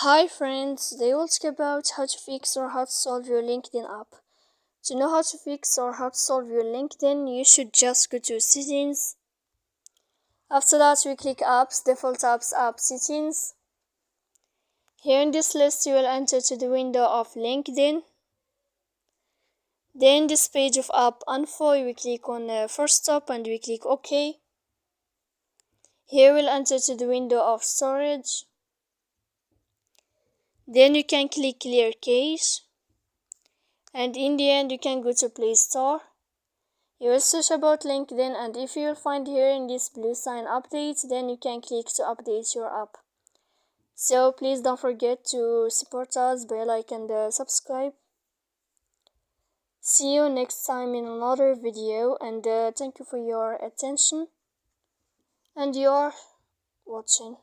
Hi friends, today we'll talk about how to fix or how to solve your LinkedIn app. To know how to fix or how to solve your LinkedIn, you should just go to settings. After that, we click apps, default apps, app settings. Here in this list, you will enter to the window of LinkedIn. Then this page of app info, we click on first stop and we click OK. Here we'll enter to the window of storage. Then you can click clear cache. And in the end, you can go to Play Store. You will search about LinkedIn, and if you will find here in this blue sign update, then you can click to update your app. So please don't forget to support us by like and subscribe. See you next time in another video, and thank you for your attention and your watching.